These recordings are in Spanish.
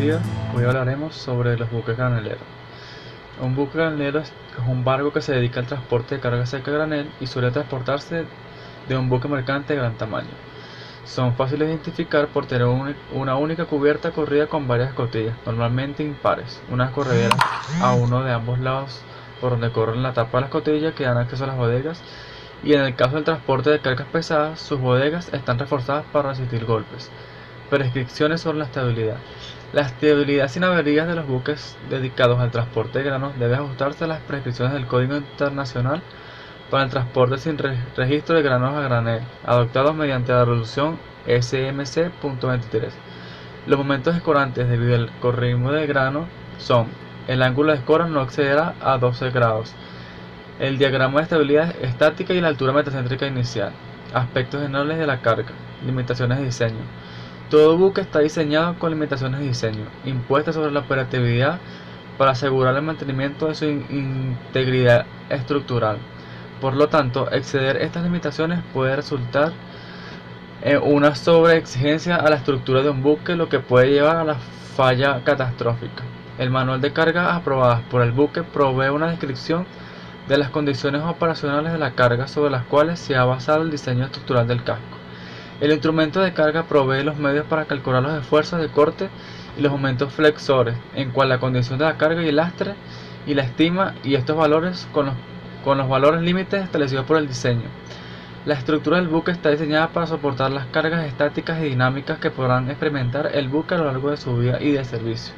días. Hoy hablaremos sobre los buques graneleros. Un buque granelero es un barco que se dedica al transporte de carga seca a granel y suele transportarse de un buque mercante de gran tamaño. Son fáciles de identificar por tener una única cubierta corrida con varias escotillas, normalmente impares, unas correderas a uno de ambos lados por donde corren la tapa de la escotilla que dan acceso a las bodegas, y en el caso del transporte de cargas pesadas, sus bodegas están reforzadas para resistir golpes. Prescripciones sobre la estabilidad. La estabilidad sin averías de los buques dedicados al transporte de granos debe ajustarse a las prescripciones del Código Internacional para el transporte sin registro de granos a granel, adoptados mediante la resolución SMC.23. Los momentos escorantes debido al corrimiento del grano son: el ángulo de escora no excederá a 12 grados, el diagrama de estabilidad estática y la altura metacéntrica inicial, aspectos generales de la carga, limitaciones de diseño. Todo buque está diseñado con limitaciones de diseño impuestas sobre la operatividad para asegurar el mantenimiento de su integridad estructural. Por lo tanto, exceder estas limitaciones puede resultar en una sobreexigencia a la estructura de un buque, lo que puede llevar a la falla catastrófica. El manual de cargas aprobadas por el buque provee una descripción de las condiciones operacionales de la carga sobre las cuales se ha basado el diseño estructural del casco. El instrumento de carga provee los medios para calcular los esfuerzos de corte y los momentos flexores, en cual la condición de la carga y el lastre, y la estima y estos valores con los valores límites establecidos por el diseño. La estructura del buque está diseñada para soportar las cargas estáticas y dinámicas que podrán experimentar el buque a lo largo de su vida y de servicio.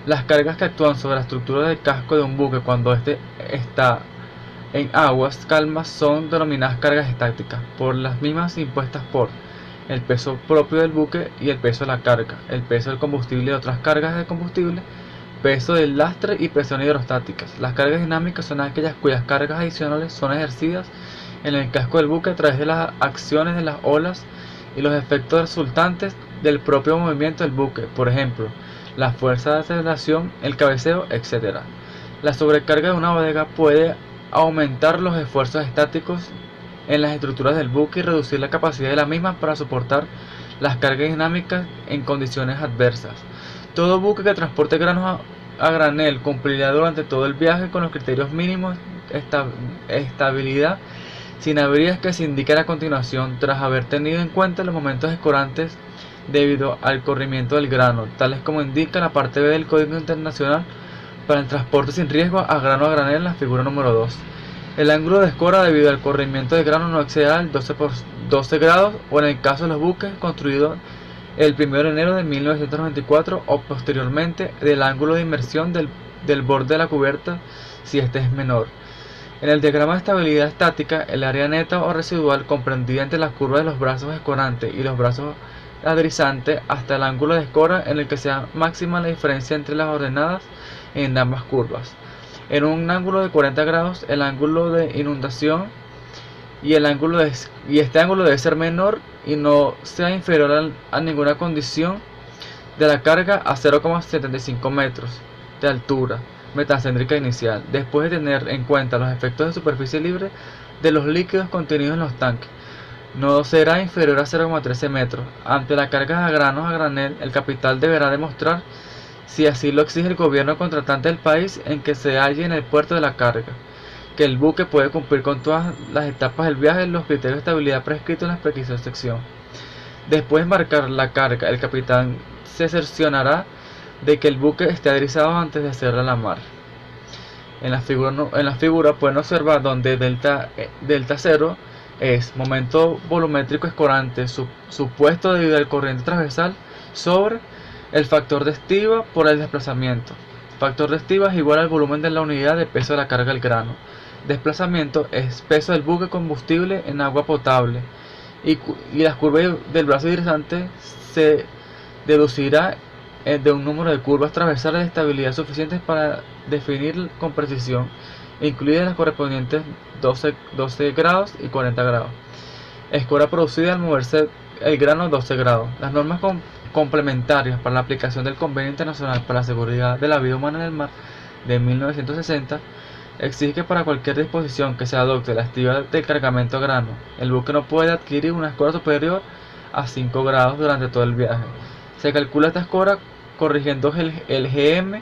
Las cargas que actúan sobre la estructura del casco de un buque cuando éste está en aguas calmas son denominadas cargas estáticas, por las mismas impuestas por el peso propio del buque y el peso de la carga, el peso del combustible y otras cargas de combustible, peso del lastre y presión hidrostáticas. Las cargas dinámicas son aquellas cuyas cargas adicionales son ejercidas en el casco del buque a través de las acciones de las olas y los efectos resultantes del propio movimiento del buque, por ejemplo, la fuerza de aceleración, el cabeceo, etc. La sobrecarga de una bodega puede aumentar los esfuerzos estáticos en las estructuras del buque y reducir la capacidad de la misma para soportar las cargas dinámicas en condiciones adversas. Todo buque que transporte granos a granel cumplirá durante todo el viaje con los criterios mínimos de estabilidad sin averías que se indican a continuación, tras haber tenido en cuenta los momentos escorantes debido al corrimiento del grano, tales como indica la parte B del Código Internacional para el transporte sin riesgo a granel en la figura número 2. El ángulo de escora debido al corrimiento del grano no excederá el 12 grados, o en el caso de los buques construidos el 1 de enero de 1994 o posteriormente, del ángulo de inmersión del borde de la cubierta si este es menor. En el diagrama de estabilidad estática, el área neta o residual comprendida entre las curvas de los brazos escorantes y los brazos adrizantes hasta el ángulo de escora en el que sea máxima la diferencia entre las ordenadas en ambas curvas. En un ángulo de 40 grados, el ángulo de inundación y este ángulo debe ser menor y no sea inferior a ninguna condición de la carga a 0,75 metros de altura metacéntrica inicial, después de tener en cuenta los efectos de superficie libre de los líquidos contenidos en los tanques. No será inferior a 0,13 metros. Ante la carga de granos a granel, el capital deberá demostrar, si así lo exige el gobierno contratante del país en que se halle en el puerto de la carga, que el buque puede cumplir con todas las etapas del viaje los criterios de estabilidad prescritos en la prescripción sección. Después de embarcar la carga, el capitán se cerciorará de que el buque esté adrizado antes de hacerla a la mar. En la figura pueden observar donde delta 0 es momento volumétrico escorante supuesto debido al corriente transversal sobre el factor de estiba por el desplazamiento. Factor de estiba es igual al volumen de la unidad de peso de la carga del grano. Desplazamiento es peso del buque combustible en agua potable, y las curvas del brazo hidrante se deducirá de un número de curvas transversales de estabilidad suficientes para definir con precisión, incluidas las correspondientes 12 grados y 40 grados. Escora producida al moverse el grano 12 grados. Las normas complementarias para la aplicación del Convenio Internacional para la Seguridad de la Vida Humana en el Mar de 1960 exige que para cualquier disposición que se adopte la estiba del cargamento a grano, el buque no puede adquirir una escora superior a 5 grados durante todo el viaje. Se calcula esta escora corrigiendo el GM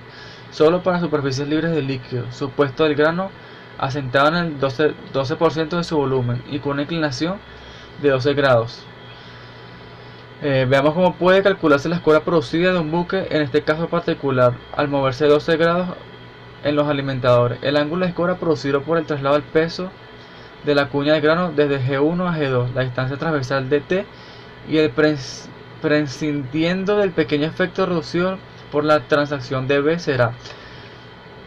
solo para superficies libres de líquido, supuesto del grano asentado en el 12% de su volumen y con una inclinación de 12 grados. Veamos cómo puede calcularse la escora producida de un buque, en este caso particular, al moverse 12 grados en los alimentadores. El ángulo de escora producido por el traslado del peso de la cuña del grano desde G1 a G2, la distancia transversal de T, y el prescindiendo del pequeño efecto reducido por la transacción de B será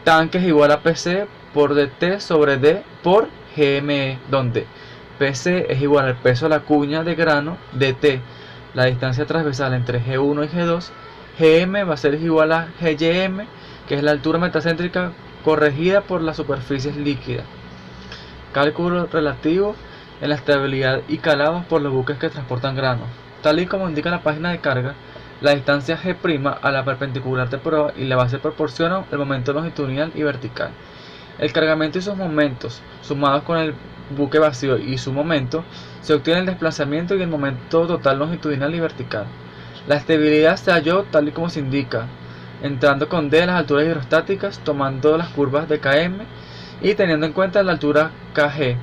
tanque es igual a PC por dt sobre D por GME, donde PC es igual al peso de la cuña de grano dt, la distancia transversal entre G1 y G2, GM va a ser igual a GM, que es la altura metacéntrica corregida por las superficies líquidas. Cálculo relativo en la estabilidad y calados por los buques que transportan granos. Tal y como indica la página de carga, la distancia G' a la perpendicular de prueba y la base proporcionan el momento longitudinal y vertical. El cargamento y sus momentos, sumados con el buque vacío y su momento, se obtiene el desplazamiento y el momento total longitudinal y vertical. La estabilidad se halló tal y como se indica, entrando con D en las alturas hidrostáticas, tomando las curvas de KM y teniendo en cuenta la altura KG.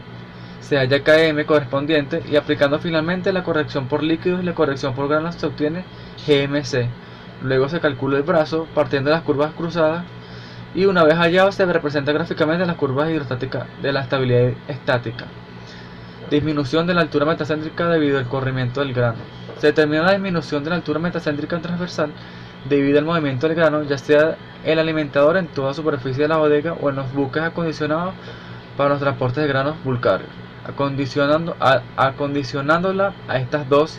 Se halla KM correspondiente y aplicando finalmente la corrección por líquidos y la corrección por granos se obtiene GMC. Luego se calcula el brazo partiendo de las curvas cruzadas y una vez hallado se representa gráficamente las curvas hidrostáticas de la estabilidad estática. Disminución de la altura metacéntrica debido al corrimiento del grano. Se determina la disminución de la altura metacéntrica transversal debido al movimiento del grano, ya sea el alimentador en toda superficie de la bodega o en los buques acondicionados para los transportes de granos bulgarios, acondicionándola a estas dos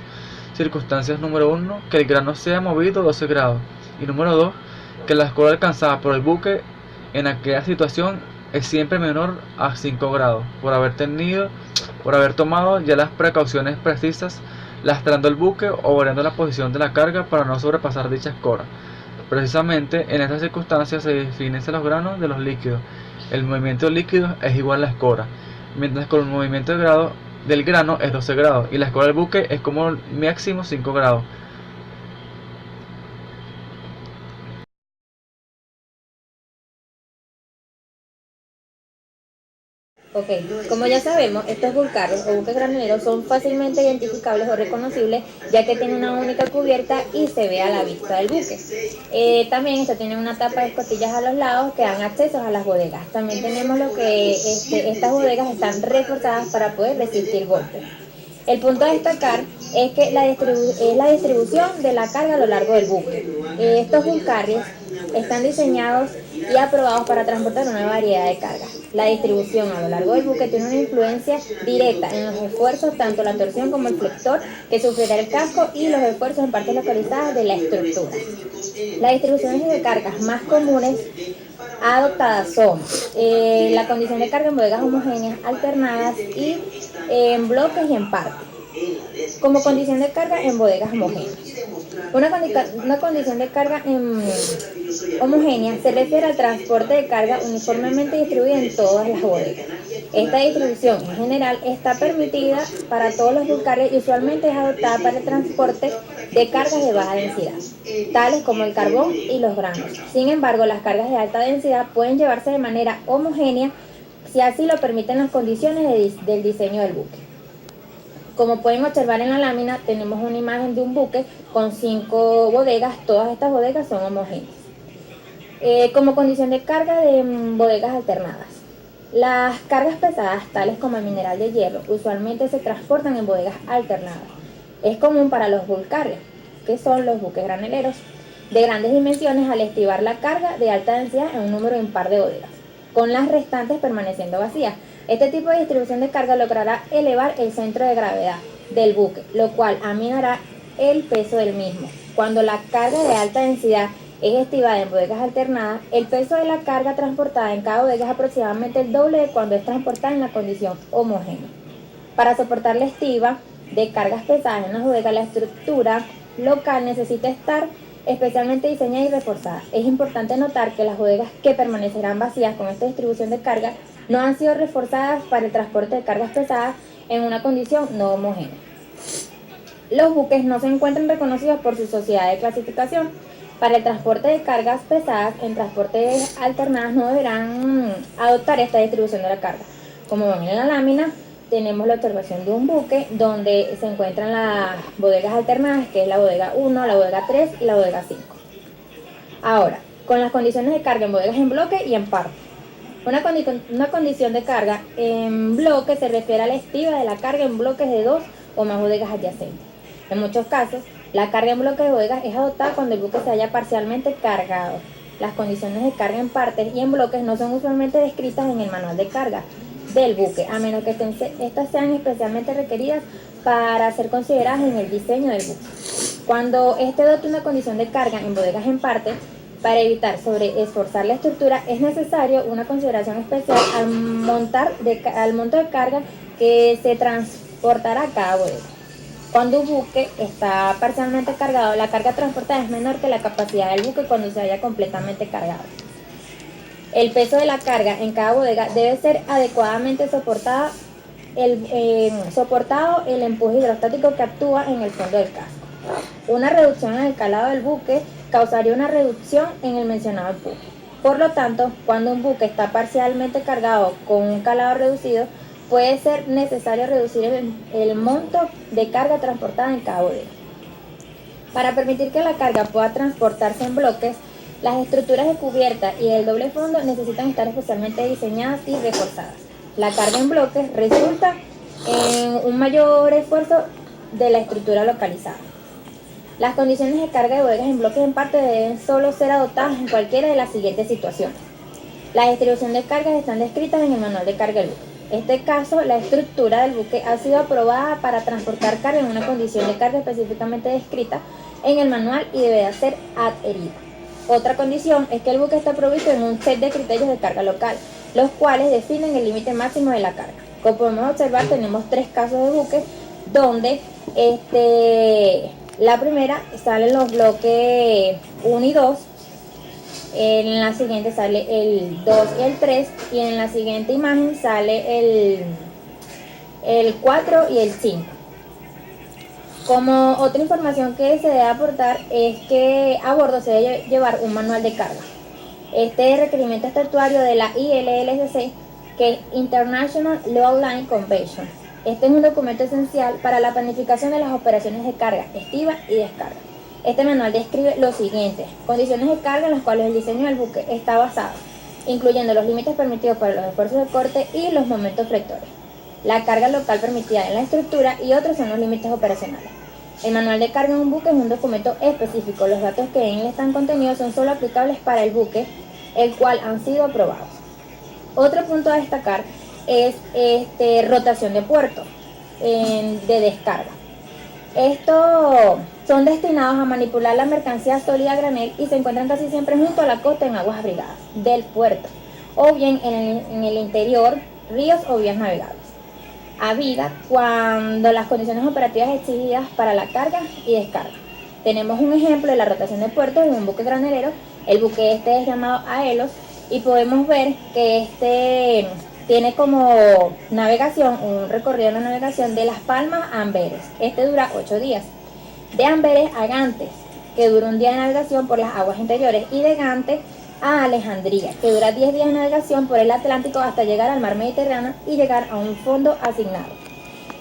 circunstancias: número 1, que el grano sea movido 12 grados, y número 2, que la escora alcanzada por el buque en aquella situación es siempre menor a 5 grados, por haber tomado ya las precauciones precisas, lastrando el buque o variando la posición de la carga para no sobrepasar dicha escora. Precisamente en estas circunstancias se definen los granos de los líquidos. El movimiento del líquido es igual a la escora, mientras que el movimiento del grano es 12 grados y la escora del buque es como máximo 5 grados. Ok, como ya sabemos, estos bulcarros o buques graneros son fácilmente identificables o reconocibles, ya que tienen una única cubierta y se ve a la vista del buque. También esto tiene una tapa de escotillas a los lados que dan acceso a las bodegas. También tenemos lo que estas bodegas están reforzadas para poder resistir golpes. El punto a destacar es que es la distribución de la carga a lo largo del buque. Estos bulcarrios están diseñados y aprobados para transportar una variedad de cargas. La distribución a lo largo del buque tiene una influencia directa en los esfuerzos, tanto la torsión como el flector que sufrirá el casco y los esfuerzos en partes localizadas de la estructura. Las distribuciones de cargas más comunes adoptadas son la condición de carga en bodegas homogéneas, alternadas y en bloques y en partes. Como condición de carga en bodegas homogéneas. Una condición de carga homogénea se refiere al transporte de carga uniformemente distribuida en todas las bodegas. Esta distribución en general está permitida para todos los bulcarrios y usualmente es adoptada para el transporte de cargas de baja densidad, tales como el carbón y los granos. Sin embargo, las cargas de alta densidad pueden llevarse de manera homogénea si así lo permiten las condiciones del diseño del buque. Como pueden observar en la lámina, tenemos una imagen de un buque con 5 bodegas. Todas estas bodegas son homogéneas. Como condición de carga de bodegas alternadas. Las cargas pesadas, tales como el mineral de hierro, usualmente se transportan en bodegas alternadas. Es común para los bulcarrios, que son los buques graneleros, de grandes dimensiones, al estribar la carga de alta densidad en un número impar de bodegas, con las restantes permaneciendo vacías. Este tipo de distribución de carga logrará elevar el centro de gravedad del buque, lo cual aminorará el peso del mismo. Cuando la carga de alta densidad es estribada en bodegas alternadas, el peso de la carga transportada en cada bodega es aproximadamente el doble de cuando es transportada en la condición homogénea. Para soportar la estiba de cargas pesadas en las bodegas, la estructura local necesita estar especialmente diseñada y reforzada. Es importante notar que las bodegas que permanecerán vacías con esta distribución de carga no han sido reforzadas para el transporte de cargas pesadas en una condición no homogénea. Los buques no se encuentran reconocidos por su sociedad de clasificación. Para el transporte de cargas pesadas en transportes alternadas no deberán adoptar esta distribución de la carga. Como ven en la lámina, tenemos la observación de un buque donde se encuentran las bodegas alternadas, que es la bodega 1, la bodega 3 y la bodega 5. Ahora, con las condiciones de carga en bodegas en bloque y en parte. Una condición de carga en bloque se refiere a la estiva de la carga en bloques de 2 o más bodegas adyacentes. En muchos casos, la carga en bloque de bodegas es adoptada cuando el buque se halla parcialmente cargado. Las condiciones de carga en partes y en bloques no son usualmente descritas en el manual de carga del buque, a menos que estas sean especialmente requeridas para ser consideradas en el diseño del buque. Cuando este adopta una condición de carga en bodegas en parte, para evitar sobreesforzar la estructura, es necesario una consideración especial al monto de carga que se transportará a cada bodega. Cuando un buque está parcialmente cargado, la carga transportada es menor que la capacidad del buque cuando se halla completamente cargado. El peso de la carga en cada bodega debe ser adecuadamente soportado el empuje hidrostático que actúa en el fondo del casco. Una reducción en el calado del buque causaría una reducción en el mencionado empuje. Por lo tanto, cuando un buque está parcialmente cargado con un calado reducido, puede ser necesario reducir el monto de carga transportada en cada bodega. Para permitir que la carga pueda transportarse en bloques, las estructuras de cubierta y el doble fondo necesitan estar especialmente diseñadas y reforzadas. La carga en bloques resulta en un mayor esfuerzo de la estructura localizada. Las condiciones de carga de bodegas en bloques en parte deben solo ser adoptadas en cualquiera de las siguientes situaciones. La distribución de cargas están descritas en el manual de carga del buque. En este caso, la estructura del buque ha sido aprobada para transportar carga en una condición de carga específicamente descrita en el manual y debe ser adherida. Otra condición es que el buque está provisto en un set de criterios de carga local, los cuales definen el límite máximo de la carga. Como podemos observar, tenemos 3 casos de buques donde la primera salen los bloques 1 y 2, en la siguiente sale el 2 y el 3 y en la siguiente imagen sale el 4 y el 5. Como otra información que se debe aportar es que a bordo se debe llevar un manual de carga. Este requerimiento estatuario de la ILLCC, que es International Load Line Convention. Este es un documento esencial para la planificación de las operaciones de carga, estiva y descarga. Este manual describe lo siguiente: condiciones de carga en las cuales el diseño del buque está basado, incluyendo los límites permitidos para los esfuerzos de corte y los momentos flectores, la carga local permitida en la estructura y otros son los límites operacionales. El manual de carga en un buque es un documento específico. Los datos que en él están contenidos son solo aplicables para el buque, el cual han sido aprobados. Otro punto a destacar es rotación de puerto de descarga. Estos son destinados a manipular la mercancía sólida a granel y se encuentran casi siempre junto a la costa en aguas abrigadas del puerto o bien en el interior, ríos o vías navegables. Habida cuando las condiciones operativas exigidas para la carga y descarga. Tenemos un ejemplo de la rotación de puertos en un buque granelero. El buque es llamado Aelos y podemos ver que tiene como navegación, un recorrido de navegación de Las Palmas a Amberes. Dura 8 días. De Amberes a Gantes, que dura un día de navegación por las aguas interiores, y de Gantes a Alejandría, que dura 10 días de navegación por el Atlántico hasta llegar al mar Mediterráneo y llegar a un fondo asignado.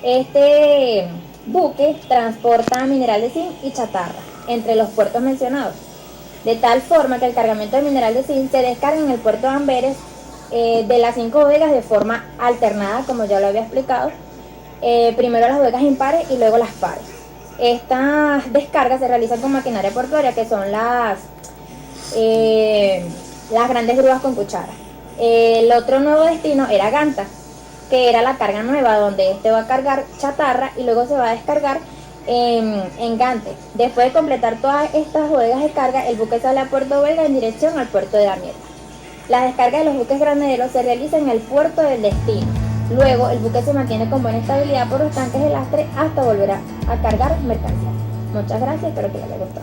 Este buque transporta mineral de zinc y chatarra entre los puertos mencionados, de tal forma que el cargamento de mineral de zinc se descarga en el puerto de Amberes de las 5 bodegas de forma alternada, como ya lo había explicado, primero las bodegas impares y luego las pares. Estas descargas se realizan con maquinaria portuaria, que son las grandes grúas con cuchara. El otro nuevo destino era Ganta, que era la carga nueva, donde va a cargar chatarra y luego se va a descargar en Gante. Después de completar todas estas bodegas de carga, el buque sale a Puerto Belga en dirección al puerto de Damietta. La descarga de los buques graneros se realiza en el puerto del destino. Luego, el buque se mantiene con buena estabilidad por los tanques de lastre hasta volver a cargar mercancías. Muchas gracias, espero que les haya gustado.